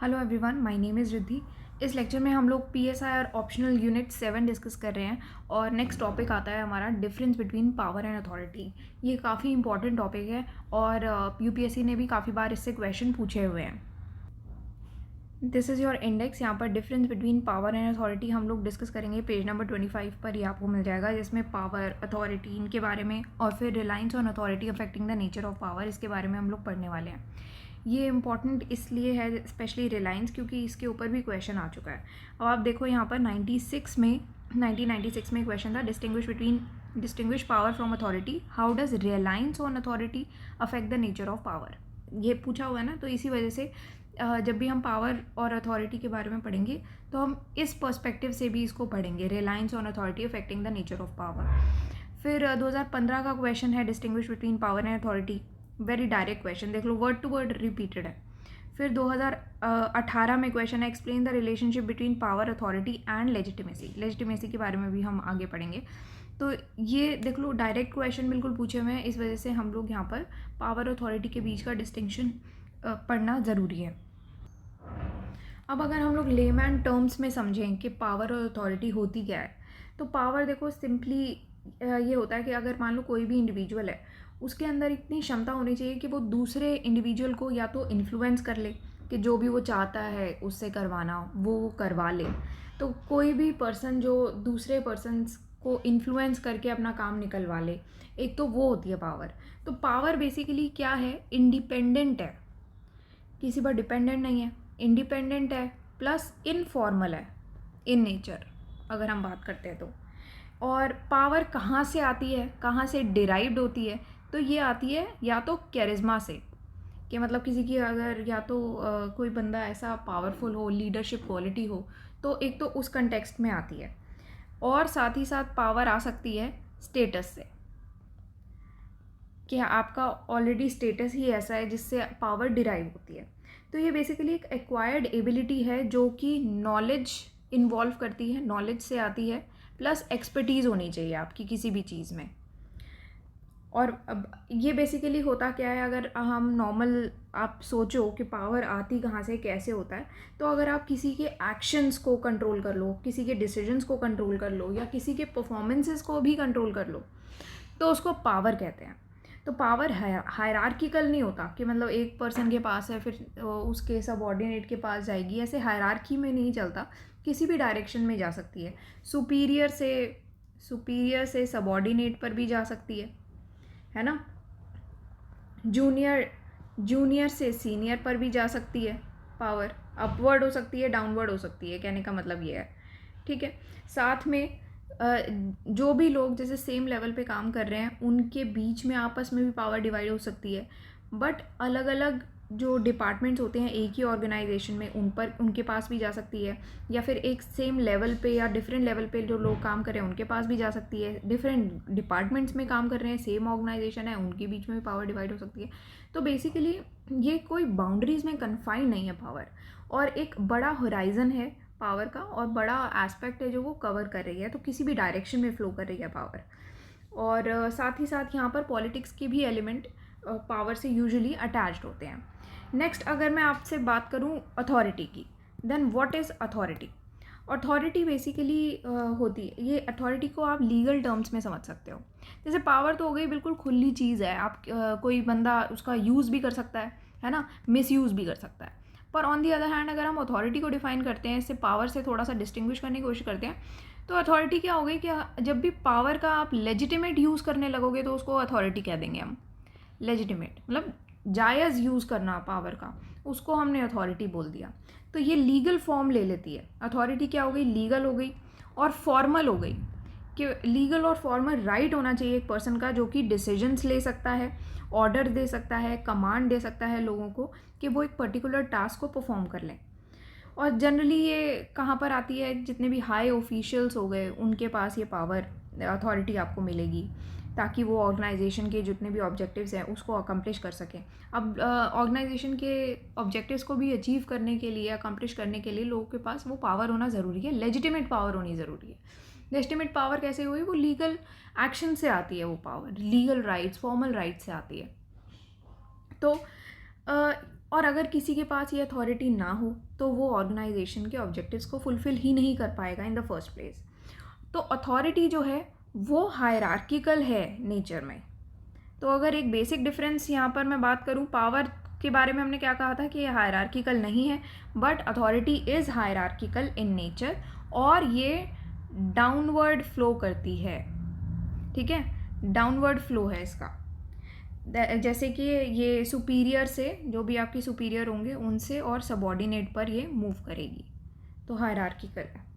Hello everyone, my name is Riddhi. इस lecture में हम लोग पीएसआई और ऑप्शनल यूनिट 7 डिस्कस कर रहे हैं और नेक्स्ट टॉपिक आता है हमारा difference between power and authority. ये काफ़ी इंपॉर्टेंट टॉपिक है और यूपीएससी ने भी काफ़ी बार इससे क्वेश्चन पूछे हुए हैं। This is your index. यहाँ पर difference between power and authority हम लोग डिस्कस करेंगे। पेज नंबर 25 पर ये आपको मिल जाएगा, जिसमें पावर, अथॉरिटी, इनके बारे में और फिर reliance on authority affecting the nature of power, इसके बारे में हम लोग पढ़ने वाले हैं। ये इंपॉर्टेंट इसलिए है स्पेशली रिलायंस, क्योंकि इसके ऊपर भी क्वेश्चन आ चुका है। अब आप देखो यहाँ पर 1996 में क्वेश्चन था, distinguish power from authority, how does reliance on authority affect the nature of power. ये पूछा हुआ है ना, तो इसी वजह से जब भी हम पावर और अथॉरिटी के बारे में पढ़ेंगे तो हम इस पर्सपेक्टिव से भी इसको पढ़ेंगे, reliance on authority affecting the nature of power. फिर 2015 का क्वेश्चन है distinguish between power and authority, very direct question, देख लो, वर्ड टू वर्ड रिपीटेड है। फिर 2018 में क्वेश्चन है explain the relationship between power, authority and legitimacy के बारे में भी हम आगे पढ़ेंगे। तो ये देख लो, डायरेक्ट क्वेश्चन बिल्कुल पूछे हुए हैं, इस वजह से हम लोग यहाँ पर पावर अथॉरिटी के बीच का डिस्टिंक्शन पढ़ना ज़रूरी है। अब अगर हम लोग लेमैन टर्म्स में समझें कि पावर और अथॉरिटी होती क्या है, तो पावर देखो सिंपली ये होता है कि अगर मान लो कोई भी इंडिविजुअल है, उसके अंदर इतनी क्षमता होनी चाहिए कि वो दूसरे इंडिविजुअल को या तो इन्फ्लुएंस कर ले कि जो भी वो चाहता है उससे करवाना वो करवा ले। तो कोई भी पर्सन जो दूसरे पर्सन्स को इन्फ्लुएंस करके अपना काम निकलवा ले, एक तो वो होती है पावर। तो पावर बेसिकली क्या है, इंडिपेंडेंट है, किसी पर डिपेंडेंट नहीं है, इंडिपेंडेंट है, प्लस इनफॉर्मल है इन नेचर अगर हम बात करते हैं तो। और पावर कहाँ से आती है, कहाँ से डिराइव्ड होती है, तो ये आती है या तो कैरिज्मा से, कि मतलब किसी की अगर या तो कोई बंदा ऐसा पावरफुल हो, लीडरशिप क्वालिटी हो, तो एक तो उस कंटेक्स्ट में आती है। और साथ ही साथ पावर आ सकती है स्टेटस से, कि आपका ऑलरेडी स्टेटस ही ऐसा है जिससे पावर डिराइव होती है। तो ये बेसिकली एक एक्वायर्ड एबिलिटी है जो कि नॉलेज इन्वॉल्व करती है, नॉलेज से आती है, प्लस एक्सपर्टीज़ होनी चाहिए आपकी किसी भी चीज़ में। और अब ये बेसिकली होता क्या है, अगर हम नॉर्मल आप सोचो कि पावर आती कहाँ से, कैसे होता है, तो अगर आप किसी के एक्शंस को कंट्रोल कर लो, किसी के डिसीजंस को कंट्रोल कर लो, या किसी के परफॉर्मेंसेस को भी कंट्रोल कर लो, तो उसको पावर कहते हैं। तो पावर हायरार्किकल नहीं होता कि मतलब एक पर्सन के पास है फिर उसके सबऑर्डिनेट के पास जाएगी, ऐसे हायरार्की में नहीं चलता, किसी भी डायरेक्शन में जा सकती है। सुपीरियर से सबऑर्डिनेट पर भी जा सकती है ना। जूनियर से सीनियर पर भी जा सकती है पावर, अपवर्ड हो सकती है, डाउनवर्ड हो सकती है, कहने का मतलब ये है, ठीक है। साथ में जो भी लोग जैसे सेम लेवल पे काम कर रहे हैं उनके बीच में आपस में भी पावर डिवाइड हो सकती है, बट अलग अलग जो डिपार्टमेंट्स होते हैं एक ही ऑर्गेनाइजेशन में, उनके पास भी जा सकती है, या फिर एक सेम लेवल पे या डिफरेंट लेवल पे जो लोग काम कर रहे हैं उनके पास भी जा सकती है, डिफरेंट डिपार्टमेंट्स में काम कर रहे हैं, सेम ऑर्गेनाइजेशन है, उनके बीच में भी पावर डिवाइड हो सकती है। तो बेसिकली ये कोई बाउंड्रीज में कन्फाइंड नहीं है पावर, और एक बड़ा होराइजन है पावर का, और बड़ा एस्पेक्ट है जो वो कवर कर रही है, तो किसी भी डायरेक्शन में फ्लो कर रही है पावर। और साथ ही साथ यहाँ पर पॉलिटिक्स के भी एलिमेंट पावर से यूजुअली अटैच्ड होते हैं। नेक्स्ट अगर मैं आपसे बात करूँ अथॉरिटी की, then what is authority. Authority basically होती है, ये अथॉरिटी को आप लीगल टर्म्स में समझ सकते हो। जैसे पावर तो हो गई बिल्कुल खुली चीज़ है, आप कोई बंदा उसका यूज़ भी कर सकता है ना, मिसयूज़ भी कर सकता है। पर ऑन दी अदर हैंड अगर हम अथॉरिटी को डिफाइन करते हैं, इससे पावर से थोड़ा सा डिस्टिंग्विश करने की कोशिश करते हैं, तो अथॉरिटी क्या हो गई कि जब भी पावर का आप लेजिटिमेट यूज़ करने लगोगे तो उसको अथॉरिटी कह देंगे हम। लेजिटिमेट मतलब जायज़ यूज़ करना पावर का, उसको हमने अथॉरिटी बोल दिया। तो ये लीगल फॉर्म ले लेती है। अथॉरिटी क्या हो गई, लीगल हो गई और फॉर्मल हो गई, कि लीगल और फॉर्मल राइट होना चाहिए एक पर्सन का, जो कि डिसीजंस ले सकता है, ऑर्डर दे सकता है, कमांड दे सकता है लोगों को कि वो एक पर्टिकुलर टास्क को परफॉर्म कर लें। और जनरली ये कहाँ पर आती है, जितने भी हाई ऑफिशियल्स हो गए उनके पास ये पावर, अथॉरिटी आपको मिलेगी, ताकि वो ऑर्गेनाइजेशन के जितने भी ऑब्जेक्टिव्स हैं उसको अकम्प्लिश कर सकें। अब ऑर्गेनाइजेशन के ऑब्जेक्टिव्स को भी अचीव करने के लिए, अकम्प्लिश करने के लिए लोगों के पास वो पावर होना ज़रूरी है, लेजिटिमेट पावर होनी ज़रूरी है। लेजिटिमेट पावर कैसे हुई, वो लीगल एक्शन से आती है, वो power legal rights, formal rights से आती है। तो और अगर किसी के पास ये अथॉरिटी ना हो तो वो ऑर्गेनाइजेशन के ऑब्जेक्टिव्स को फुलफ़िल ही नहीं कर पाएगा इन द फर्स्ट प्लेस। तो अथॉरिटी जो है वो हायरार्किकल है नेचर में। तो अगर एक बेसिक डिफरेंस यहाँ पर मैं बात करूँ, पावर के बारे में हमने क्या कहा था कि ये हायरार्किकल नहीं है, but authority is hierarchical in nature और ये डाउनवर्ड फ्लो करती है। ठीक है, डाउनवर्ड फ्लो है इसका। जैसे कि ये सुपीरियर से, जो भी आपके सुपीरियर होंगे उनसे और सबॉर्डिनेट पर ये मूव करेगी, तो हायरार्किकल है।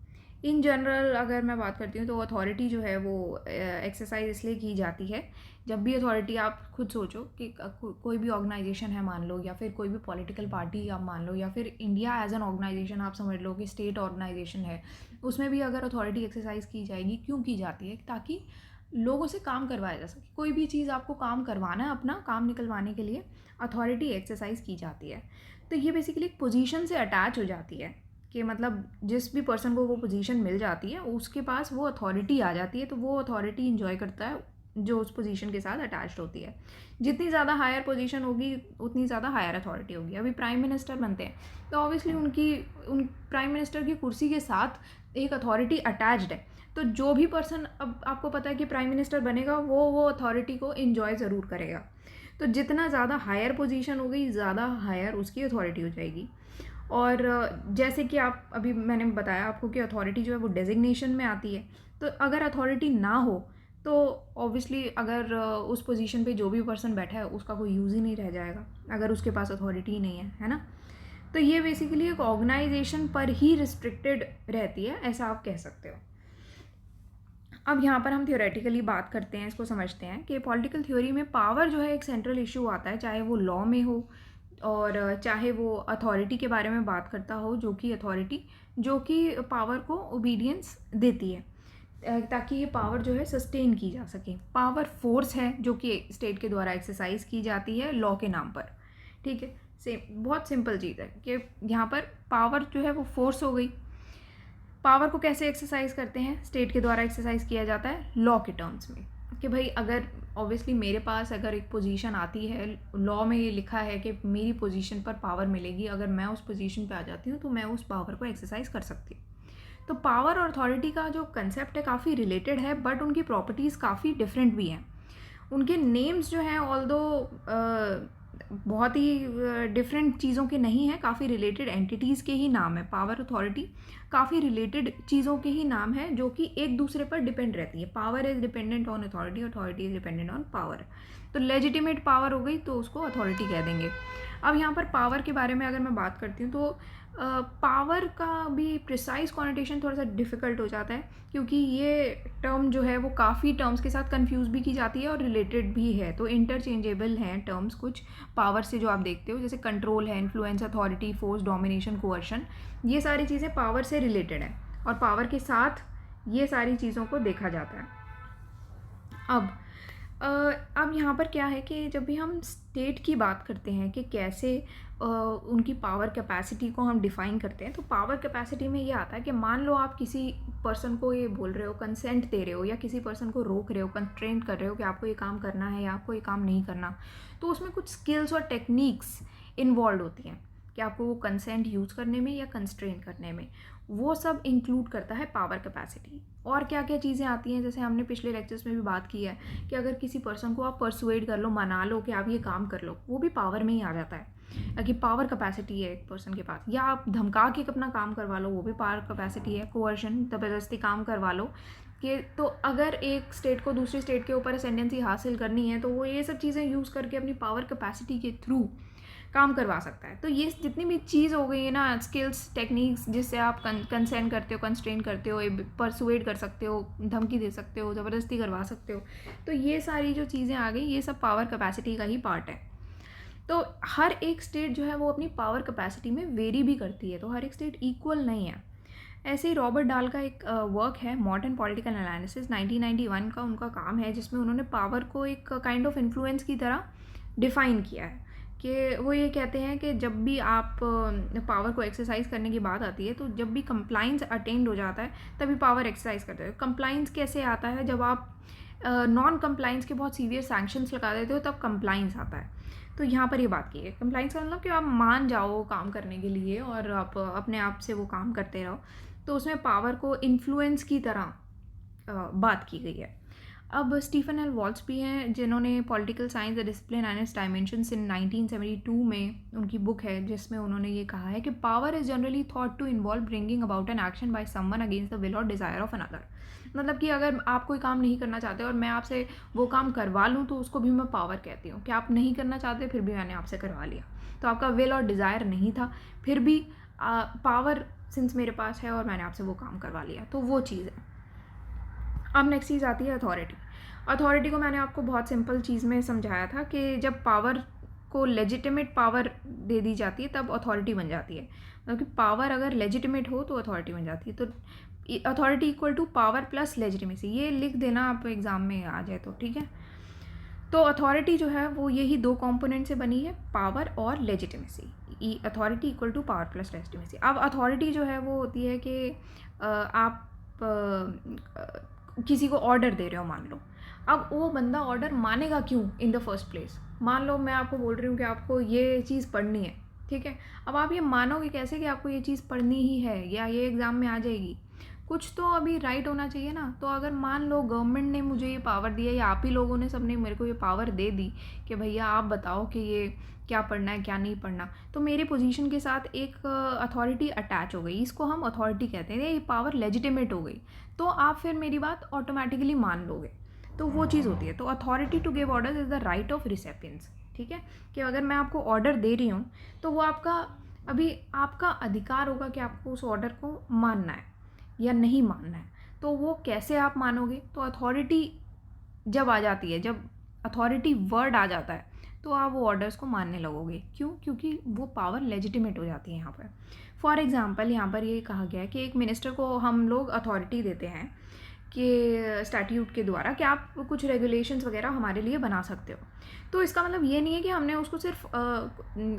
इन जनरल अगर मैं बात करती हूँ तो अथॉरिटी जो है वो एक्सरसाइज इसलिए की जाती है, जब भी अथॉरिटी, आप खुद सोचो कि कोई भी ऑर्गेनाइजेशन है मान लो, या फिर कोई भी पॉलिटिकल पार्टी आप मान लो, या फिर इंडिया एज एन ऑर्गेनाइजेशन आप समझ लो कि स्टेट ऑर्गेनाइजेशन है, उसमें भी अगर अथॉरिटी एक्सरसाइज की जाएगी, क्यों की जाती है? ताकि लोगों से काम करवाया जा सके। कोई भी चीज़ आपको काम करवाना है, अपना काम निकलवाने के लिए अथॉरिटी एक्सरसाइज की जाती है। तो ये बेसिकली एक पोजीशन से अटैच हो जाती है कि मतलब जिस भी पर्सन को वो पोजीशन मिल जाती है उसके पास वो अथॉरिटी आ जाती है, तो वो अथॉरिटी इन्जॉय करता है जो उस पोजीशन के साथ अटैच्ड होती है। जितनी ज़्यादा हायर पोजीशन होगी उतनी ज़्यादा हायर अथॉरिटी होगी। अभी प्राइम मिनिस्टर बनते हैं तो ऑब्वियसली उन प्राइम मिनिस्टर की कुर्सी के साथ एक अथॉरिटी अटैच्ड है, तो जो भी पर्सन, अब आपको पता है कि प्राइम मिनिस्टर बनेगा वो अथॉरिटी को इन्जॉय ज़रूर करेगा। तो जितना ज़्यादा हायर पोजीशन होगी ज़्यादा हायर उसकी अथॉरिटी हो जाएगी। और जैसे कि आप अभी मैंने बताया आपको कि अथॉरिटी जो है वो डेजिग्नेशन में आती है, तो अगर अथॉरिटी ना हो तो ऑब्वियसली अगर उस पोजीशन पे जो भी पर्सन बैठा है उसका कोई यूज़ ही नहीं रह जाएगा अगर उसके पास अथॉरिटी ही नहीं है ना। तो ये बेसिकली एक ऑर्गेनाइजेशन पर ही रिस्ट्रिक्टेड रहती है, ऐसा आप कह सकते हो। अब यहाँ पर हम थियोरेटिकली बात करते हैं, इसको समझते हैं कि पॉलिटिकल थ्योरी में पावर जो है एक सेंट्रल इशू आता है, चाहे वो लॉ में हो और चाहे वो अथॉरिटी के बारे में बात करता हो, जो कि अथॉरिटी जो कि पावर को ओबीडियंस देती है ताकि ये पावर जो है सस्टेन की जा सके। पावर फोर्स है जो कि स्टेट के द्वारा एक्सरसाइज की जाती है लॉ के नाम पर। ठीक है, बहुत सिंपल चीज़ है कि यहाँ पर पावर जो है वो फोर्स हो गई। पावर को कैसे एक्सरसाइज करते हैं? स्टेट के द्वारा एक्सरसाइज किया जाता है लॉ के टर्म्स में, कि भाई अगर ऑब्वियसली मेरे पास अगर एक पोजीशन आती है, लॉ में ये लिखा है कि मेरी पोजीशन पर पावर मिलेगी, अगर मैं उस पोजीशन पे आ जाती हूँ तो मैं उस पावर को एक्सरसाइज कर सकती हूँ। तो पावर और अथॉरिटी का जो कंसेप्ट है काफ़ी रिलेटेड है, बट उनकी प्रॉपर्टीज़ काफ़ी डिफरेंट भी हैं। उनके नेम्स जो हैं ऑल्दो बहुत ही डिफरेंट चीज़ों के नहीं हैं, काफ़ी रिलेटेड एंटिटीज़ के ही नाम है। पावर, अथॉरिटी काफ़ी रिलेटेड चीज़ों के ही नाम है जो कि एक दूसरे पर डिपेंड रहती है। Power is dependent on authority, authority is dependent on power. तो लेजिटिमेट पावर हो गई तो उसको अथॉरिटी कह देंगे। अब यहाँ पर पावर के बारे में अगर मैं बात करती हूँ तो पावर का भी प्रिसाइज कॉनोटेशन थोड़ा सा डिफ़िकल्ट हो जाता है, क्योंकि ये टर्म जो है वो काफ़ी टर्म्स के साथ कंफ्यूज भी की जाती है और रिलेटेड भी है। तो इंटरचेंजेबल हैं टर्म्स कुछ पावर से जो आप देखते हो, जैसे कंट्रोल है, influence, authority, force, domination, coercion, ये सारी चीज़ें पावर से रिलेटेड हैं और पावर के साथ ये सारी चीज़ों को देखा जाता है। अब यहाँ पर क्या है कि जब भी हम स्टेट की बात करते हैं कि कैसे उनकी पावर कैपेसिटी को हम डिफ़ाइन करते हैं, तो पावर कैपेसिटी में ये आता है कि मान लो आप किसी पर्सन को ये बोल रहे हो, कंसेंट दे रहे हो, या किसी पर्सन को रोक रहे हो, कंस्ट्रेंट कर रहे हो कि आपको ये काम करना है या आपको ये काम नहीं करना, तो उसमें कुछ स्किल्स और टेक्निक्स इन्वॉल्व होती हैं कि आपको वो कंसेंट यूज़ करने में या कंस्ट्रेन करने में, वो सब इंक्लूड करता है पावर कैपेसिटी। और क्या क्या चीज़ें आती हैं, जैसे हमने पिछले लेक्चर्स में भी बात की है कि अगर किसी पर्सन को आप परसुएड कर लो, मना लो कि आप ये काम कर लो, वो भी पावर में ही आ जाता है कि पावर कैपेसिटी है एक पर्सन के पास। या आप धमका के अपना काम करवा लो, वो भी पावर कैपेसिटी है। कोअर्शन, ज़बरदस्ती काम करवा लो कि, तो अगर एक स्टेट को दूसरी स्टेट के ऊपर असेंडेंसी हासिल करनी है तो वो ये सब चीज़ें यूज़ करके अपनी पावर कैपेसिटी के थ्रू काम करवा सकता है। तो ये जितनी भी चीज़ हो गई है ना, स्किल्स, टेक्निक्स, जिससे आप कंसेंट करते हो, कंस्ट्रेन करते हो, परसुएड कर सकते हो, धमकी दे सकते हो, ज़बरदस्ती करवा सकते हो, तो ये सारी जो चीज़ें आ गई ये सब पावर कैपेसिटी का ही पार्ट है। तो हर एक स्टेट जो है वो अपनी पावर कैपेसिटी में वेरी भी करती है, तो हर एक स्टेट इक्वल नहीं है। ऐसे ही रॉबर्ट डाल का एक वर्क है मॉडर्न पॉलिटिकल एनालिसिस, 1991 का उनका काम है, जिसमें उन्होंने पावर को एक काइंड ऑफ इन्फ्लुएंस की तरह डिफ़ाइन किया है कि वो ये कहते हैं कि जब भी आप पावर को एक्सरसाइज करने की बात आती है, तो जब भी कंप्लाइंस अटेंड हो जाता है तभी पावर एक्सरसाइज करते हो। कंप्लाइंस कैसे आता है? जब आप नॉन कंप्लाइंस के बहुत सीवियर सैंक्शंस लगा देते हो तब कंप्लाइंस आता है। तो यहाँ पर ये बात की है, कंप्लाइंस का मतलब कि आप मान जाओ काम करने के लिए और आप अपने आप से वो काम करते रहो, तो उसमें पावर को इन्फ्लुएंस की तरह बात की गई है। अब स्टीफन एल वॉल्स भी हैं जिन्होंने political science the discipline and its dimensions in 1972 में उनकी बुक है जिसमें उन्होंने ये कहा है कि power is generally thought to involve bringing about an action by someone against the will और डिज़ायर ऑफ अनदर। मतलब कि अगर आप कोई काम नहीं करना चाहते और मैं आपसे वो काम करवा लूँ तो उसको भी मैं पावर कहती हूँ कि आप नहीं करना चाहते फिर भी मैंने आपसे करवा लिया, तो आपका विल और डिज़ायर नहीं था, फिर भी पावर सिंस मेरे पास है और मैंने आपसे वो काम करवा लिया, तो वो चीज़ है। अब नेक्स्ट चीज़ आती है अथॉरिटी। अथॉरिटी को मैंने आपको बहुत सिंपल चीज़ में समझाया था कि जब पावर को लेजिटिमेट पावर दे दी जाती है तब अथॉरिटी बन जाती है, मतलब कि पावर अगर लेजिटिमेट हो तो अथॉरिटी बन जाती है। तो authority equal to power plus legitimacy, ये लिख देना आप एग्ज़ाम में आ जाए तो ठीक है। तो अथॉरिटी जो है वो यही दो कंपोनेंट से बनी है, पावर और legitimacy. Authority equal to power plus legitimacy. अब अथॉरिटी जो है वो होती है कि आप किसी को ऑर्डर दे रहे हो मान लो, अब वो बंदा ऑर्डर मानेगा क्यों इन द फर्स्ट प्लेस। मान लो मैं आपको बोल रही हूँ कि आपको ये चीज़ पढ़नी है, ठीक है, अब आप ये मानोगे कैसे कि आपको ये चीज़ पढ़नी ही है या ये एग्ज़ाम में आ जाएगी, कुछ तो अभी राइट होना चाहिए ना। तो अगर मान लो गवर्नमेंट ने मुझे ये पावर दिया या आप ही लोगों ने सबने मेरे को ये पावर दे दी कि भैया आप बताओ कि ये क्या पढ़ना है क्या नहीं पढ़ना, तो मेरी पोजीशन के साथ एक अथॉरिटी अटैच हो गई, इसको हम अथॉरिटी कहते हैं, ये पावर लेजिटिमेट हो गई, तो आप फिर मेरी बात ऑटोमेटिकली मान लोगे, तो वो चीज़ होती है। तो authority to give orders is the right of recipients, ठीक है, कि अगर मैं आपको ऑर्डर दे रही हूँ तो वो आपका अधिकार होगा कि आपको उस ऑर्डर को मानना है या नहीं मानना है। तो वो कैसे आप मानोगे, तो अथॉरिटी जब आ जाती है, जब अथॉरिटी वर्ड आ जाता है तो आप वो ऑर्डर्स को मानने लगोगे। क्यों? क्योंकि वो पावर लेजिटिमेट हो जाती है यहाँ पर। फॉर एग्जांपल यहाँ पर ये कहा गया है कि एक मिनिस्टर को हम लोग अथॉरिटी देते हैं कि स्टैट्यूट के द्वारा कि आप कुछ रेगुलेशंस वगैरह हमारे लिए बना सकते हो। तो इसका मतलब ये नहीं है कि हमने उसको सिर्फ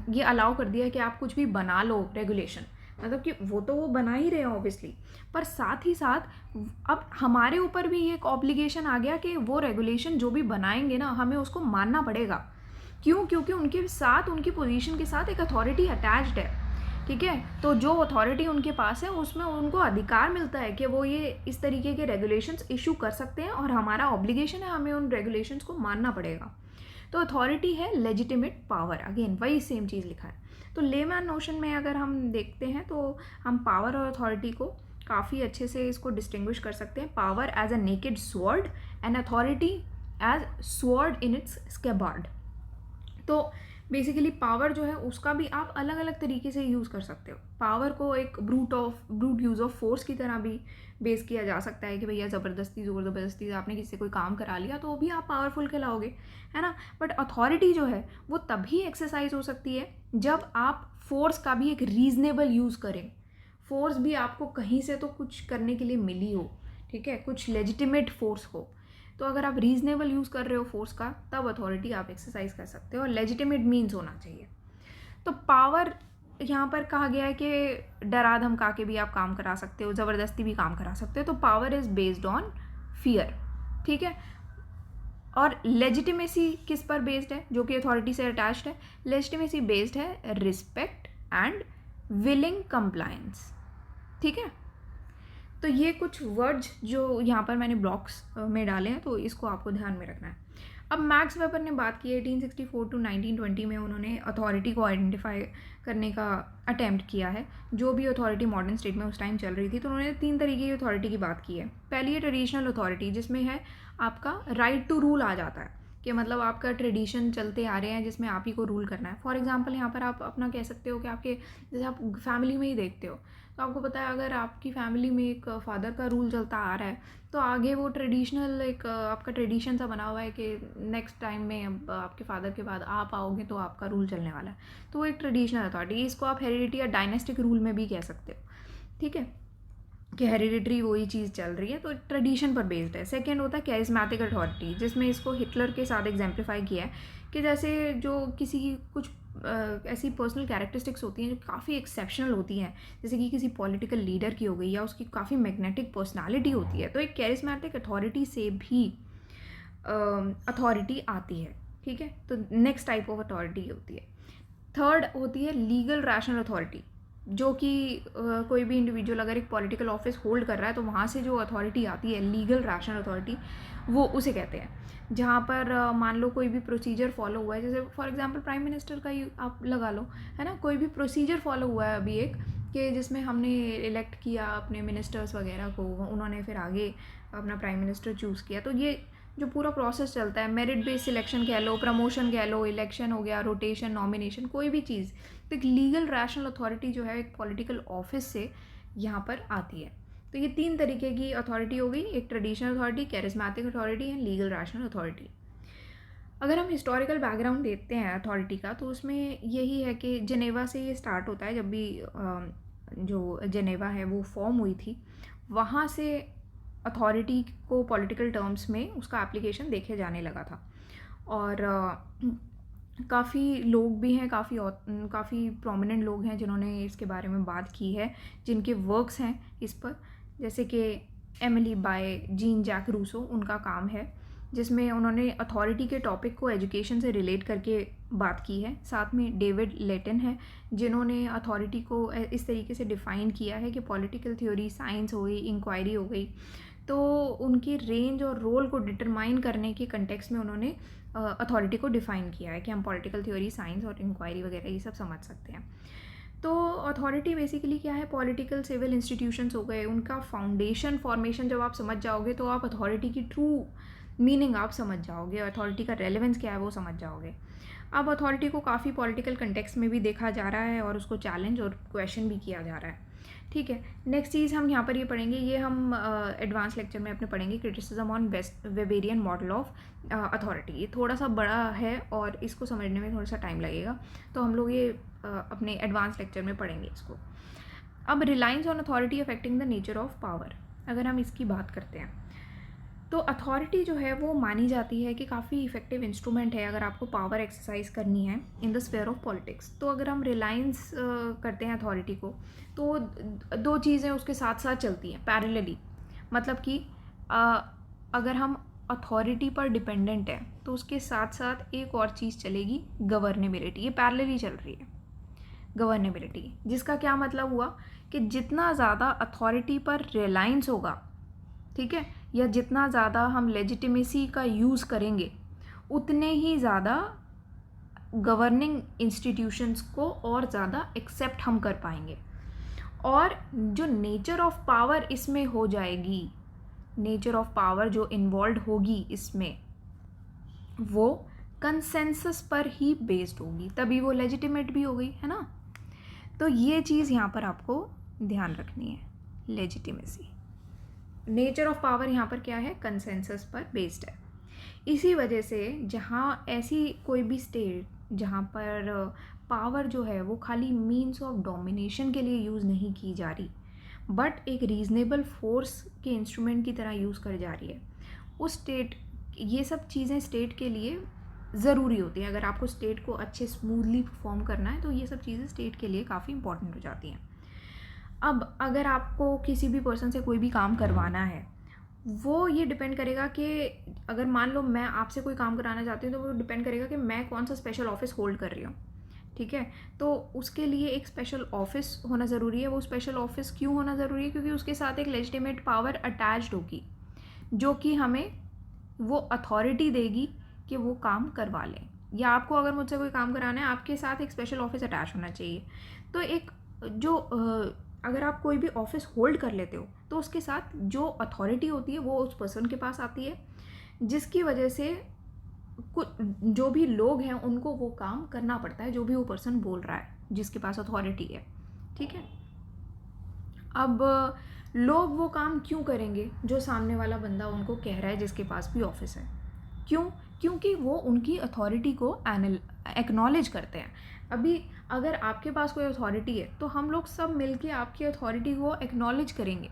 ये अलाउ कर दिया है कि आप कुछ भी बना लो रेगुलेशन, मतलब कि वो तो वो बना ही रहे हैं ऑब्वियसली, पर साथ ही साथ अब हमारे ऊपर भी एक ऑब्लिगेशन आ गया कि वो रेगुलेशन जो भी बनाएंगे ना हमें उसको मानना पड़ेगा। क्यों? क्योंकि उनके साथ, उनकी पोजीशन के साथ एक अथॉरिटी अटैच्ड है, ठीक है, तो जो अथॉरिटी उनके पास है उसमें उनको अधिकार मिलता है कि वो ये इस तरीके के रेगुलेशंस इशू कर सकते हैं और हमारा ऑब्लिगेशन है, हमें उन रेगुलेशंस को मानना पड़ेगा। तो अथॉरिटी है लेजिटिमेट पावर, अगेन वही सेम चीज़ लिखा है। तो लेमैन नोशन में अगर हम देखते हैं तो हम पावर और अथॉरिटी को काफ़ी अच्छे से इसको डिस्टिंग्विश कर सकते हैं। Power as a naked sword and authority as sword in its scabbard. तो बेसिकली पावर जो है उसका भी आप अलग अलग तरीके से यूज़ कर सकते हो। पावर को एक ब्रूट यूज़ ऑफ फोर्स की तरह भी बेस किया जा सकता है कि भैया ज़बरदस्ती ज़ोर ज़बरदस्ती से आपने किसी से कोई काम करा लिया तो भी आप पावरफुल कहलाओगे, है ना। बट अथॉरिटी जो है वो तभी एक्सरसाइज हो सकती है जब आप फोर्स का भी एक रीज़नेबल यूज़ करें। फोर्स भी आपको कहीं से तो कुछ करने के लिए मिली हो, ठीक है, कुछ लेजिटिमेट फोर्स हो, तो अगर आप रीजनेबल यूज़ कर रहे हो फोर्स का तब अथॉरिटी आप एक्सरसाइज कर सकते हो और लेजिटिमेट मीन्स होना चाहिए। तो पावर यहाँ पर कहा गया है कि डरा धमका के भी आप काम करा सकते हो, ज़बरदस्ती भी काम करा सकते हो। तो power is based on fear, ठीक है। और लेजिटिमेसी किस पर बेस्ड है, जो कि अथॉरिटी से अटैच्ड है। लेजिटिमेसी बेस्ड है रिस्पेक्ट एंड विलिंग कंप्लायंस, ठीक है। तो ये कुछ वर्ड्स जो यहाँ पर मैंने ब्लॉक्स में डाले हैं, तो इसको आपको ध्यान में रखना है। अब मैक्स वेबर ने बात की 1864 टू 1920 में, उन्होंने अथॉरिटी को आइडेंटिफाई करने का अटैम्प्ट किया है, जो भी अथॉरिटी मॉडर्न स्टेट में उस टाइम चल रही थी। तो उन्होंने 3 तरीके की अथॉरिटी की बात की है। पहली है ट्रेडिशनल अथॉरिटी, जिसमें है आपका राइट टू रूल आ जाता है, कि मतलब आपका ट्रेडिशन चलते आ रहे हैं जिसमें आप ही को रूल करना है। फॉर एग्जांपल यहाँ पर आप अपना कह सकते हो कि आपके जैसे आप फैमिली में ही देखते हो, तो आपको पता है अगर आपकी फैमिली में एक फादर का रूल चलता आ रहा है तो आगे वो ट्रेडिशनल एक आपका ट्रेडिशन सा बना हुआ है कि नेक्स्ट टाइम में अब आपके फादर के बाद आप आओगे तो आपका रूल चलने वाला है, तो वो एक ट्रेडिशनल अथॉरिटी। इसको आप हेरिडिटी या डायनेस्टिक रूल में भी कह सकते हो, ठीक है, कि हेरिडिटरी वही चीज़ चल रही है, तो ट्रेडिशन पर बेस्ड है। सेकेंड होता है कैरिज्मेटिक अथॉरिटी, जिसमें इसको हिटलर के साथ एग्जाम्प्लीफाई किया है कि जैसे जो किसी की कुछ ऐसी पर्सनल कैरेक्टरिस्टिक्स होती हैं जो काफ़ी एक्सेप्शनल होती हैं, जैसे कि किसी पॉलिटिकल लीडर की हो गई या उसकी काफ़ी मैग्नेटिक पर्सनालिटी होती है, तो एक कैरिज्मेटिक अथॉरिटी से भी अथॉरिटी आती है, ठीक है, तो नेक्स्ट टाइप ऑफ अथॉरिटी होती है। थर्ड होती है लीगल रैशनल अथॉरिटी, जो कि कोई भी इंडिविजुअल अगर एक पॉलिटिकल ऑफिस होल्ड कर रहा है तो वहाँ से जो अथॉरिटी आती है लीगल रैशनल अथॉरिटी, वो उसे कहते हैं। जहाँ पर मान लो कोई भी प्रोसीजर फॉलो हुआ है, जैसे फॉर एग्जांपल प्राइम मिनिस्टर का ही आप लगा लो, है ना, कोई भी प्रोसीजर फॉलो हुआ है अभी एक, कि जिसमें हमने इलेक्ट किया अपने मिनिस्टर्स वगैरह को, उन्होंने फिर आगे अपना प्राइम मिनिस्टर चूज़ किया, तो ये जो पूरा प्रोसेस चलता है, मेरिट बेस्ड सिलेक्शन कह लो, प्रमोशन कह लो, इलेक्शन हो गया, रोटेशन, नॉमिनेशन, कोई भी चीज़, तो एक लीगल रैशनल अथॉरिटी जो है एक पॉलिटिकल ऑफिस से यहाँ पर आती है। तो ये 3 तरीके की अथॉरिटी हो गई, एक traditional authority, charismatic authority and legal rational authority. अगर हम हिस्टोरिकल बैकग्राउंड देखते हैं अथॉरिटी का, तो उसमें यही है कि जेनेवा से ये स्टार्ट होता है। जब भी जो जेनेवा है वो फॉर्म हुई थी, वहाँ से अथॉरिटी को पॉलिटिकल टर्म्स में उसका एप्लीकेशन देखे जाने लगा था। और काफ़ी लोग भी हैं, काफ़ी प्रोमिनेंट लोग हैं जिन्होंने इसके बारे में बात की है, जिनके वर्क्स हैं इस पर, जैसे कि Emile by Jean Jacques Rousseau, उनका काम है जिसमें उन्होंने अथॉरिटी के टॉपिक को एजुकेशन से रिलेट करके बात की है। साथ में डेविड लेटन है, जिन्होंने अथॉरिटी को इस तरीके से डिफ़ाइन किया है कि पॉलिटिकल थ्योरी, साइंस हो गई, इंक्वायरी हो गई, तो उनकी रेंज और रोल को डिटरमाइन करने के कंटेक्स्ट में उन्होंने अथॉरिटी को डिफ़ाइन किया है कि हम पॉलिटिकल थ्योरी, साइंस और इंक्वायरी वगैरह ये सब समझ सकते हैं। तो अथॉरिटी बेसिकली क्या है, पॉलिटिकल सिविल इंस्टीट्यूशंस हो गए, उनका फाउंडेशन फॉर्मेशन जब आप समझ जाओगे तो आप अथॉरिटी की ट्रू मीनिंग आप समझ जाओगे, अथॉरिटी का रेलेवेंस क्या है वो समझ जाओगे। अब अथॉरिटी को काफ़ी पॉलिटिकल कंटेक्स्ट में भी देखा जा रहा है और उसको चैलेंज और क्वेश्चन भी किया जा रहा है। ठीक है, नेक्स्ट चीज़ हम यहाँ पर ये पढ़ेंगे, ये हम एडवांस लेक्चर में अपने पढ़ेंगे, criticism on Weberian model of authority. ये थोड़ा सा बड़ा है और इसको समझने में थोड़ा सा टाइम लगेगा, तो हम लोग ये अपने एडवांस लेक्चर में पढ़ेंगे इसको। अब reliance on authority affecting the nature of power, अगर हम इसकी बात करते हैं तो अथॉरिटी जो है वो मानी जाती है कि काफ़ी इफेक्टिव इंस्ट्रूमेंट है अगर आपको पावर एक्सरसाइज करनी है in the sphere of politics. तो अगर हम रिलायंस करते हैं अथॉरिटी को, तो 2 चीज़ें उसके साथ साथ चलती हैं पैरेलली। मतलब कि अगर हम अथॉरिटी पर डिपेंडेंट है तो उसके साथ साथ एक और चीज़ चलेगी, गवर्नेबिलिटी, ये पैरेलली चल रही है गवर्नेबिलिटी। जिसका क्या मतलब हुआ कि जितना ज़्यादा अथॉरिटी पर रिलायंस होगा, ठीक है, या जितना ज़्यादा हम लेजिटिमेसी का यूज़ करेंगे, उतने ही ज़्यादा गवर्निंग इंस्टीट्यूशंस को और ज़्यादा एक्सेप्ट हम कर पाएंगे। और जो नेचर ऑफ पावर इसमें हो जाएगी, नेचर ऑफ पावर जो इन्वॉल्व होगी इसमें, वो कंसेंसस पर ही बेस्ड होगी, तभी वो लेजिटिमेट भी हो गई, है ना। तो ये चीज़ यहाँ पर आपको ध्यान रखनी है, लेजिटिमेसी। नेचर ऑफ पावर यहाँ पर क्या है, कंसेंसस पर बेस्ड है। इसी वजह से जहाँ ऐसी कोई भी स्टेट जहाँ पर पावर जो है वो खाली मीन्स ऑफ डोमिनेशन के लिए यूज़ नहीं की जा रही, बट एक रीजनेबल फोर्स के इंस्ट्रूमेंट की तरह यूज़ कर जा रही है, उस स्टेट, ये सब चीज़ें स्टेट के लिए ज़रूरी होती हैं। अगर आपको स्टेट को अच्छे स्मूथली परफॉर्म करना है तो ये सब चीज़ें स्टेट के लिए काफ़ी इंपॉर्टेंट हो जाती हैं। अब अगर आपको किसी भी पर्सन से कोई भी काम करवाना है, वो ये डिपेंड करेगा कि अगर मान लो मैं आपसे कोई काम कराना चाहती हूँ, तो वो डिपेंड करेगा कि मैं कौन सा स्पेशल ऑफिस होल्ड कर रही हूँ, ठीक है। तो उसके लिए एक स्पेशल ऑफिस होना ज़रूरी है। वो स्पेशल ऑफिस क्यों होना ज़रूरी है, क्योंकि उसके साथ एक लेजिटिमेट पावर अटैच्ड होगी, जो कि हमें वो अथॉरिटी देगी कि वो काम करवा लें। या आपको अगर मुझसे कोई काम कराना है, आपके साथ एक स्पेशल ऑफिस अटैच होना चाहिए। तो एक जो अगर आप कोई भी ऑफिस होल्ड कर लेते हो तो उसके साथ जो अथॉरिटी होती है वो उस पर्सन के पास आती है, जिसकी वजह से कुछ जो भी लोग हैं उनको वो काम करना पड़ता है जो भी वो पर्सन बोल रहा है, जिसके पास अथॉरिटी है, ठीक है। अब लोग वो काम क्यों करेंगे जो सामने वाला बंदा उनको कह रहा है, जिसके पास भी ऑफिस है? क्यों? क्योंकि वो उनकी अथॉरिटी को एक्नॉलेज करते हैं। अभी अगर आपके पास कोई अथॉरिटी है तो हम लोग सब मिलके आपकी अथॉरिटी को एक्नॉलेज करेंगे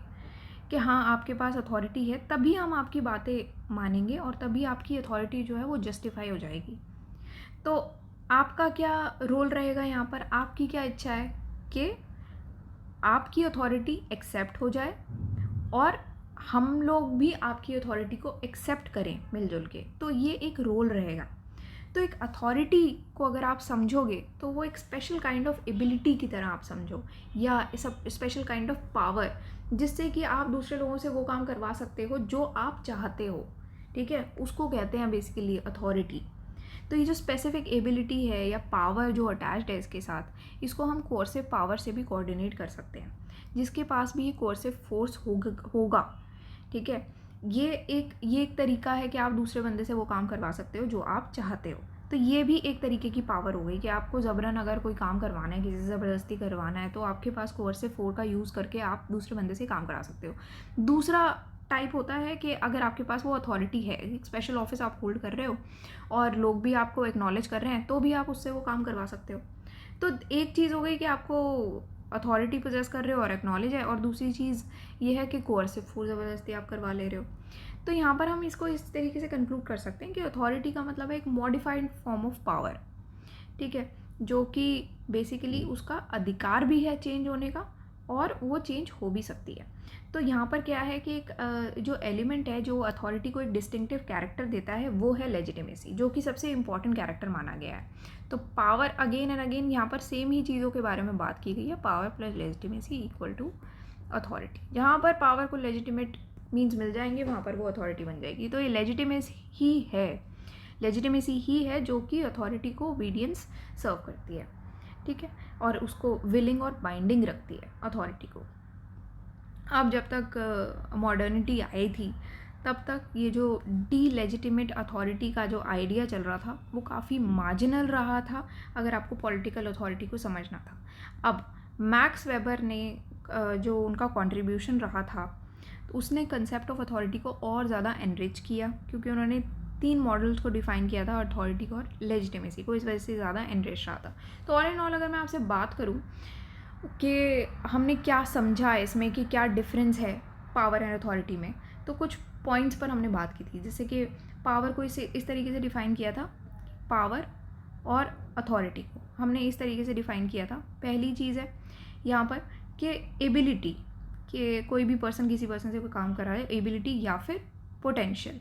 कि हाँ आपके पास अथॉरिटी है, तभी हम आपकी बातें मानेंगे और तभी आपकी अथॉरिटी जो है वो जस्टिफाई हो जाएगी। तो आपका क्या रोल रहेगा यहाँ पर? आपकी क्या इच्छा है कि आपकी अथॉरिटी एक्सेप्ट हो जाए और हम लोग भी आपकी अथॉरिटी को एक्सेप्ट करें मिलजुल के, तो ये एक रोल रहेगा। तो एक अथॉरिटी को अगर आप समझोगे तो वो एक स्पेशल काइंड ऑफ एबिलिटी की तरह आप समझो, या स्पेशल काइंड ऑफ पावर, जिससे कि आप दूसरे लोगों से वो काम करवा सकते हो जो आप चाहते हो, ठीक है, उसको कहते हैं बेसिकली अथॉरिटी। तो ये जो स्पेसिफिक एबिलिटी है या पावर जो अटैच्ड है इसके साथ, इसको हम कोर्सिव पावर से भी कोऑर्डिनेट कर सकते हैं। जिसके पास भी ये कोर्सिव फोर्स होगा, ठीक है, ये एक तरीका है कि आप दूसरे बंदे से वो काम करवा सकते हो जो आप चाहते हो। तो ये भी एक तरीके की पावर हो गई कि आपको ज़बरन अगर कोई काम करवाना है, किसी से ज़बरदस्ती करवाना है, तो आपके पास कोर्सिव फोर्स का यूज़ करके आप दूसरे बंदे से काम करा सकते हो। दूसरा टाइप होता है कि अगर आपके पास वो अथॉरिटी है, एक स्पेशल ऑफिस आप होल्ड कर रहे हो और लोग भी आपको एक्नॉलेज कर रहे हैं, तो भी आप उससे वो काम करवा सकते हो। तो एक चीज़ हो गई कि आपको अथॉरिटी पोजेस कर रहे हो और एक्नॉलेज है, और दूसरी चीज़ ये है कि कोर्सिव फोर्स ज़बरदस्ती आप करवा ले रहे हो। तो यहाँ पर हम इसको इस तरीके से कंक्लूड कर सकते हैं कि अथॉरिटी का मतलब है एक मॉडिफाइड फॉर्म ऑफ पावर, ठीक है, जो कि बेसिकली उसका अधिकार भी है चेंज होने का, और वो चेंज हो भी सकती है। तो यहाँ पर क्या है कि एक जो एलिमेंट है जो अथॉरिटी को एक डिस्टिंक्टिव कैरेक्टर देता है, वो है लेजिटिमेसी, जो कि सबसे इंपॉर्टेंट कैरेक्टर माना गया है। तो पावर, अगेन एंड अगेन यहाँ पर सेम ही चीज़ों के बारे में बात की गई है, power plus legitimacy equal to authority. जहाँ पर पावर को लेजिटिमेट मीन्स मिल जाएंगे, वहाँ पर वो अथॉरिटी बन जाएगी। तो ये लेजिटिमेसी ही है जो कि अथॉरिटी को ओबीडियंस सर्व करती है, ठीक है, और उसको विलिंग और बाइंडिंग रखती है अथॉरिटी को। अब जब तक मॉडर्निटी आई थी, तब तक ये जो डीलेजिटिमेट अथॉरिटी का जो आइडिया चल रहा था, वो काफ़ी मार्जिनल रहा था अगर आपको पॉलिटिकल अथॉरिटी को समझना था। अब मैक्स वेबर ने जो उनका कंट्रीब्यूशन रहा था, तो उसने कंसेप्ट ऑफ अथॉरिटी को और ज़्यादा एनरिच किया, क्योंकि उन्होंने 3 मॉडल्स को डिफाइन किया था, अथॉरिटी को और लेजिटिमेसी को, इस वजह से ज़्यादा एनरिच रहा था। तो ऑल इन ऑल अगर मैं आपसे बात करूँ कि हमने क्या समझा इसमें कि क्या डिफरेंस है पावर एंड अथॉरिटी में, तो कुछ पॉइंट्स पर हमने बात की थी। जैसे कि पावर को इस तरीके से डिफ़ाइन किया था, पावर और अथॉरिटी को हमने इस तरीके से डिफ़ाइन किया था। पहली चीज़ है यहाँ पर कि एबिलिटी, कि कोई भी पर्सन किसी पर्सन से कोई काम कर रहा है, एबिलिटी या फिर पोटेंशियल,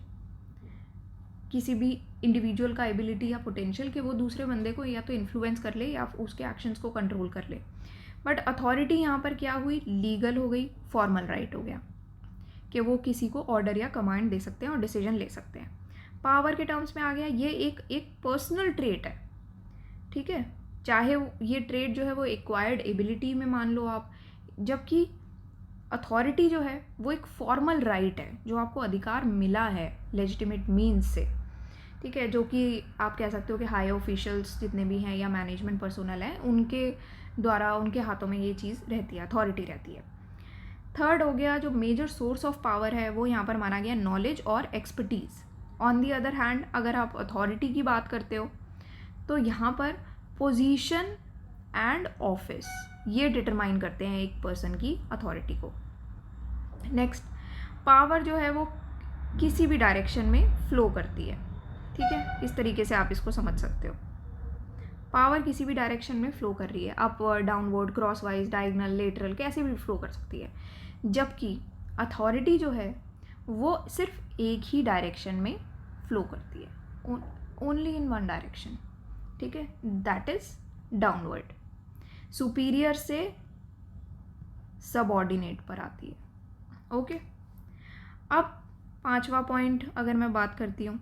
किसी भी इंडिविजुअल का एबिलिटी या पोटेंशियल कि वो दूसरे बंदे को या तो इन्फ्लुएंस कर ले या उसके एक्शंस को कंट्रोल कर ले। बट अथॉरिटी यहाँ पर क्या हुई, लीगल हो गई, फॉर्मल राइट हो गया कि वो किसी को ऑर्डर या कमांड दे सकते हैं और डिसीजन ले सकते हैं। पावर के टर्म्स में आ गया, ये एक पर्सनल ट्रेट है, ठीक है, चाहे ये ट्रेट जो है वो एक्वायर्ड एबिलिटी में मान लो आप, जबकि अथॉरिटी जो है वो एक फॉर्मल राइट है जो आपको अधिकार मिला है लेजिटिमेट मीन्स से, ठीक है, जो कि आप कह सकते हो कि हाई ऑफिशियल्स जितने भी हैं या मैनेजमेंट पर्सोनल हैं, उनके द्वारा, उनके हाथों में ये चीज़ रहती है, अथॉरिटी रहती है। थर्ड हो गया, जो मेजर सोर्स ऑफ पावर है वो यहाँ पर माना गया नॉलेज और expertise. On the other hand अगर आप अथॉरिटी की बात करते हो, तो यहाँ पर पोजीशन एंड ऑफिस ये डिटरमाइन करते हैं एक पर्सन की अथॉरिटी को। नेक्स्ट, पावर जो है वो किसी भी डायरेक्शन में फ्लो करती है, ठीक है, इस तरीके से आप इसको समझ सकते हो। पावर किसी भी डायरेक्शन में फ्लो कर रही है, upward, downward, crosswise, diagonal, lateral, कैसे भी फ्लो कर सकती है। जबकि अथॉरिटी जो है वो सिर्फ एक ही डायरेक्शन में फ्लो करती है, ओनली इन वन डायरेक्शन, ठीक है, दैट इज डाउनवर्ड, सुपीरियर से सबऑर्डिनेट पर आती है। ओके, अब 5वां पॉइंट अगर मैं बात करती हूँ,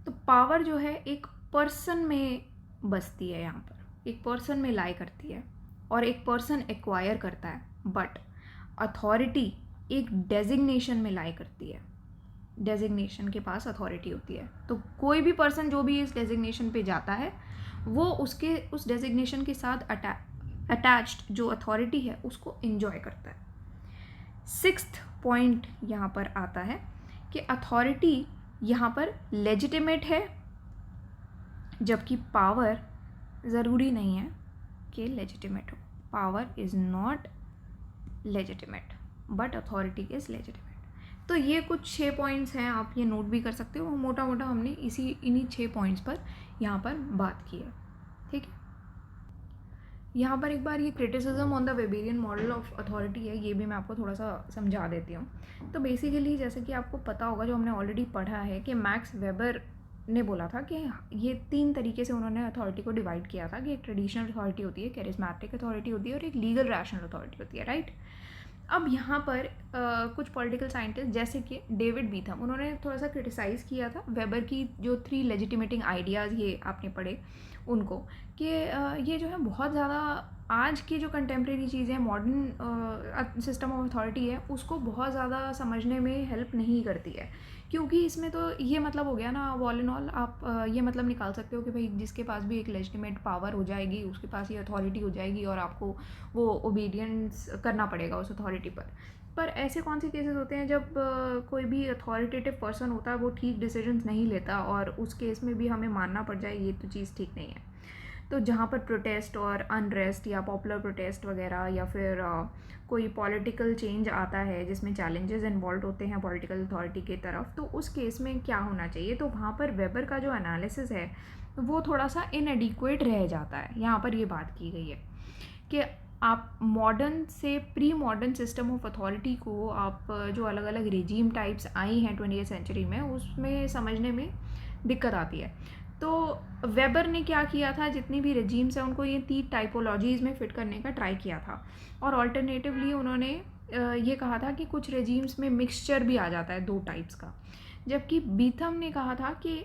तो पावर जो है एक पर्सन में बसती है, यहाँ पर एक पर्सन में लाई करती है और एक पर्सन एक्वायर करता है, बट अथॉरिटी एक डेजिग्नेशन में लाई करती है, डेजिग्नेशन के पास अथॉरिटी होती है। तो कोई भी पर्सन जो भी इस डेजिग्नेशन पे जाता है, वो उसके उस डेजिग्नेशन के साथ अटैच्ड जो अथॉरिटी है उसको एंजॉय करता है। 6th पॉइंट यहाँ पर आता है कि अथॉरिटी यहाँ पर लेजिटिमेट है, जबकि पावर ज़रूरी नहीं है कि लेजिटिमेट हो। Power is not legitimate but authority is legitimate. तो ये कुछ 6 पॉइंट्स हैं, आप ये नोट भी कर सकते हो। मोटा मोटा हमने इन्हीं 6 पॉइंट्स पर यहाँ पर बात की है, ठीक है। यहाँ पर एक बार ये criticism on the Weberian model of authority है, ये भी मैं आपको थोड़ा सा समझा देती हूँ। तो बेसिकली जैसे कि आपको पता होगा, जो हमने ऑलरेडी पढ़ा है, कि मैक्स वेबर ने बोला था कि ये 3 तरीके से उन्होंने अथॉरिटी को डिवाइड किया था कि एक ट्रेडिशनल अथॉरिटी होती है, कैरिज्मेटिक अथॉरिटी होती है और एक लीगल रैशनल अथॉरिटी होती है, राइट। अब यहाँ पर कुछ पॉलिटिकल साइंटिस्ट जैसे कि डेविड बीथम, उन्होंने थोड़ा सा क्रिटिसाइज़ किया था वेबर की जो 3 लेजिटिमेटिंग आइडियाज़, ये आपने पढ़े उनको, कि ये जो है बहुत ज़्यादा आज की जो कंटेम्प्रेरी चीज़ें, मॉडर्न सिस्टम ऑफ अथॉरिटी है, उसको बहुत ज़्यादा समझने में हेल्प नहीं करती है। क्योंकि इसमें तो ये मतलब हो गया ना, ऑल इन ऑल आप ये मतलब निकाल सकते हो कि भाई जिसके पास भी एक लेजिटिमेट पावर हो जाएगी, उसके पास ये अथॉरिटी हो जाएगी और आपको वो ओबीडियंस करना पड़ेगा उस अथॉरिटी पर ऐसे कौन से केसेस होते हैं जब कोई भी अथॉरिटेटिव पर्सन होता है वो ठीक डिसीजंस नहीं लेता और उस केस में भी हमें मानना पड़ जाए, ये तो चीज़ ठीक नहीं है। तो जहाँ पर प्रोटेस्ट और अनरेस्ट या पॉपुलर प्रोटेस्ट वगैरह या फिर कोई पॉलिटिकल चेंज आता है जिसमें चैलेंजेस इन्वॉल्व होते हैं पॉलिटिकल अथॉरिटी की तरफ, तो उस केस में क्या होना चाहिए, तो वहाँ पर वेबर का जो एनालिसिस है वो थोड़ा सा इनएडिक्वेट रह जाता है। यहाँ पर ये बात की गई है कि आप मॉडर्न से pre modern system of authority को आप जो अलग अलग रिजीम टाइप्स आई हैं 20वीं सेंचुरी में, उसमें समझने में दिक्कत आती है। तो वेबर ने क्या किया था, जितनी भी रिजीम्स हैं उनको ये 3 टाइपोलॉजीज़ में फ़िट करने का ट्राई किया था और ऑल्टरनेटिवली उन्होंने ये कहा था कि कुछ रिजीम्स में मिक्सचर भी आ जाता है 2 टाइप्स का। जबकि बीथम ने कहा था कि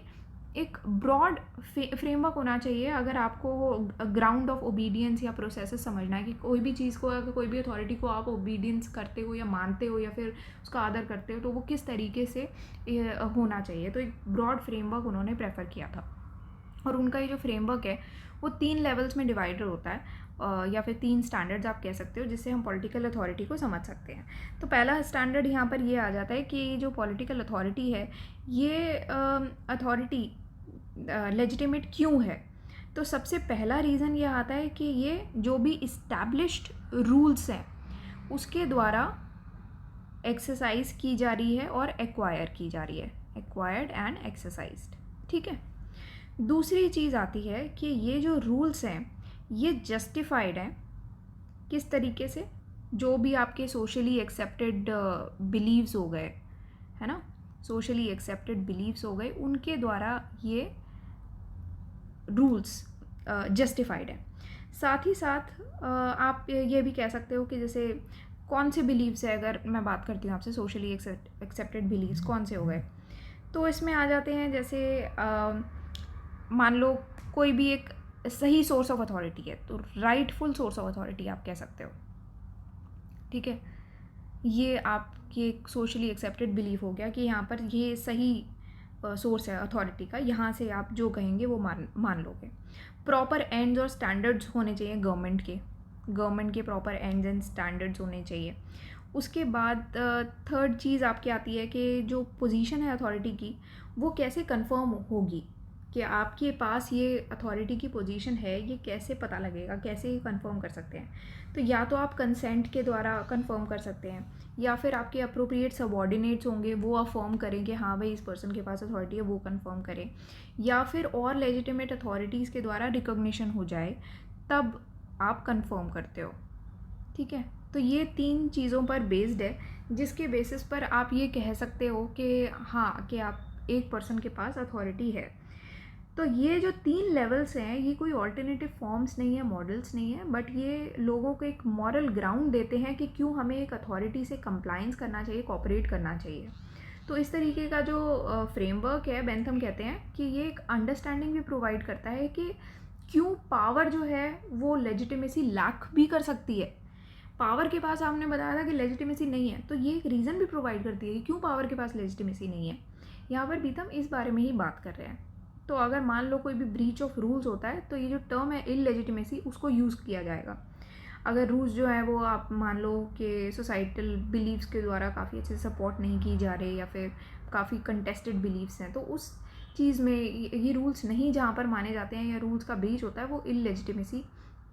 एक ब्रॉड फ्रेमवर्क होना चाहिए अगर आपको ग्राउंड ऑफ ओबीडियंस या प्रोसेसेस समझना है कि कोई भी चीज़ को, अगर कोई भी अथॉरिटी को आप ओबीडियंस करते हो या मानते हो या फिर उसका आदर करते हो, तो वो किस तरीके से होना चाहिए। तो एक ब्रॉड फ्रेमवर्क उन्होंने प्रेफर किया था और उनका ये जो फ्रेमवर्क है वो 3 लेवल्स में डिवाइडेड होता है या फिर 3 स्टैंडर्ड्स आप कह सकते हो जिससे हम पॉलिटिकल अथॉरिटी को समझ सकते हैं। तो पहला स्टैंडर्ड यहाँ पर ये आ जाता है कि जो पॉलिटिकल अथॉरिटी है ये अथॉरिटी लेजिटिमेट क्यों है। तो सबसे पहला रीज़न ये आता है कि ये जो भी इस्टेब्लिश्ड रूल्स हैं उसके द्वारा एक्सरसाइज की जा रही है और एक्वायर की जा रही है, एक्वायर्ड एंड एक्सरसाइज्ड, ठीक है। दूसरी चीज़ आती है कि ये जो रूल्स हैं ये जस्टिफाइड हैं किस तरीके से, जो भी आपके सोशली एक्सेप्टेड बिलीव्स हो गए, है ना, सोशली एक्सेप्टेड बिलीव्स हो गए, उनके द्वारा ये रूल्स जस्टिफाइड है। साथ ही साथ आप ये भी कह सकते हो कि जैसे कौन से बिलीव्स है, अगर मैं बात करती हूँ आपसे सोशली एक्सेप्टेड बिलीव्स कौन से हो गए, तो इसमें आ जाते हैं जैसे मान लो कोई भी एक सही सोर्स ऑफ अथॉरिटी है, तो राइटफुल सोर्स ऑफ अथॉरिटी आप कह सकते हो, ठीक है। ये आपकी एक सोशली एक्सेप्टेड बिलीफ हो गया कि यहाँ पर ये सही सोर्स है अथॉरिटी का, यहाँ से आप जो कहेंगे वो मान लोगे। प्रॉपर एंड्स और स्टैंडर्ड्स होने चाहिए गवर्नमेंट के प्रॉपर एंड्स एंड स्टैंडर्ड्स होने चाहिए। उसके बाद थर्ड चीज़ आपकी आती है कि जो पोजीशन है अथॉरिटी की वो कैसे कंफर्म होगी, कि आपके पास ये अथॉरिटी की पोजीशन है, ये कैसे पता लगेगा, कैसे कंफर्म कर सकते हैं। तो या तो आप कंसेंट के द्वारा कंफर्म कर सकते हैं या फिर आपके अप्रोप्रिएट सबऑर्डिनेट्स होंगे वो अफर्म करें कि हाँ भाई इस पर्सन के पास अथॉरिटी है, वो कंफर्म करें, या फिर और लेजिटिमेट अथॉरिटीज़ के द्वारा रिकॉग्निशन हो जाए, तब आप कंफर्म करते हो, ठीक है। तो ये 3 चीज़ों पर बेस्ड है जिसके बेसिस पर आप ये कह सकते हो कि हाँ, कि आप एक पर्सन के पास अथॉरिटी है। तो ये जो 3 लेवल्स हैं ये कोई ऑल्टरनेटिव फॉर्म्स नहीं है, मॉडल्स नहीं है, बट ये लोगों को एक मॉरल ग्राउंड देते हैं कि क्यों हमें एक अथॉरिटी से कंप्लाइंस करना चाहिए, कोऑपरेट करना चाहिए। तो इस तरीके का जो फ्रेमवर्क है, बेंथम कहते हैं कि ये एक अंडरस्टैंडिंग भी प्रोवाइड करता है कि क्यों पावर जो है वो लेजिटिमेसी लैक भी कर सकती है। पावर के पास आपने बताया था कि लेजिटिमेसी नहीं है, तो ये एक रीज़न भी प्रोवाइड करती है कि क्यों पावर के पास लेजिटिमेसी नहीं है। यहाँ पर बीथम इस बारे में ही बात कर रहे हैं। तो अगर मान लो कोई भी ब्रीच ऑफ रूल्स होता है तो ये जो टर्म है इललेजिटिमेसी उसको यूज़ किया जाएगा। अगर रूल्स जो है वो आप मान लो कि सोसाइटल बिलीव्स के द्वारा काफ़ी अच्छे से सपोर्ट नहीं की जा रहे या फिर काफ़ी कंटेस्टेड बिलीव्स हैं, तो उस चीज़ में ये रूल्स नहीं जहाँ पर माने जाते हैं या रूल्स का ब्रीच होता है, वो इललेजिटिमेसी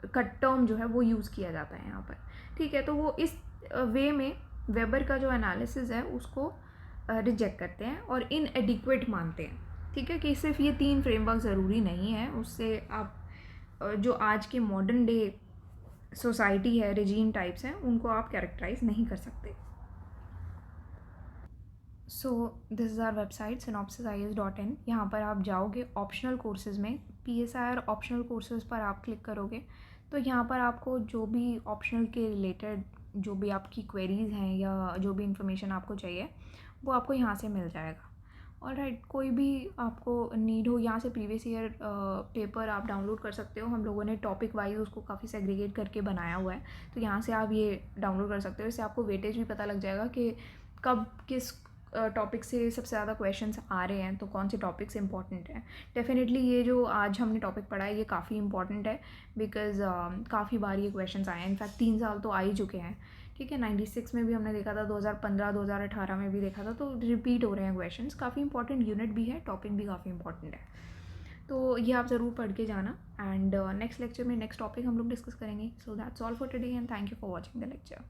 का टर्म जो है वो यूज़ किया जाता है यहाँ पर, ठीक है। तो वो इस वे में वेबर का जो एनालिसिस है उसको रिजेक्ट करते हैं और इनएडिक्वेट मानते हैं, ठीक है, कि सिर्फ ये 3 फ्रेमवर्क ज़रूरी नहीं है, उससे आप जो आज के मॉडर्न डे सोसाइटी है, रिजीम टाइप्स हैं, उनको आप कैरेक्टराइज नहीं कर सकते। So this is our website synopsisis.in। यहाँ पर आप जाओगे ऑप्शनल कोर्सेज़ में, PSIR ऑप्शनल कोर्सेज़ पर आप क्लिक करोगे तो यहाँ पर आपको जो भी ऑप्शनल के रिलेटेड जो भी आपकी क्वेरीज़ हैं या जो भी इंफॉर्मेशन आपको चाहिए वो आपको यहाँ से मिल जाएगा। ऑलराइट, कोई भी आपको नीड हो यहाँ से प्रीवियस ईयर पेपर आप डाउनलोड कर सकते हो। हम लोगों ने टॉपिक वाइज उसको काफ़ी सेग्रीगेट करके बनाया हुआ है, तो यहाँ से आप ये डाउनलोड कर सकते हो। इससे आपको वेटेज भी पता लग जाएगा कि कब किस टॉपिक से सबसे ज़्यादा क्वेश्चंस आ रहे हैं, तो कौन से टॉपिक्स इंपॉर्टेंट हैं। डेफिनेटली ये जो आज हमने टॉपिक पढ़ा है ये काफ़ी इंपॉर्टेंट है, बिकॉज़ काफ़ी बार ये क्वेश्चंस आए हैं। इनफैक्ट 3 साल तो आ ही चुके हैं, ठीक है। 96 में भी हमने देखा था, 2015 2018 में भी देखा था, तो रिपीट हो रहे हैं क्वेश्चंस। काफ़ी इंपॉर्टेंट यूनिट भी है, टॉपिक भी काफ़ी इंपॉर्टेंट है, तो ये आप ज़रूर पढ़ के जाना। एंड नेक्स्ट लेक्चर में नेक्स्ट टॉपिक हम लोग डिस्कस करेंगे। So that's all for today and thank you for watching the lecture.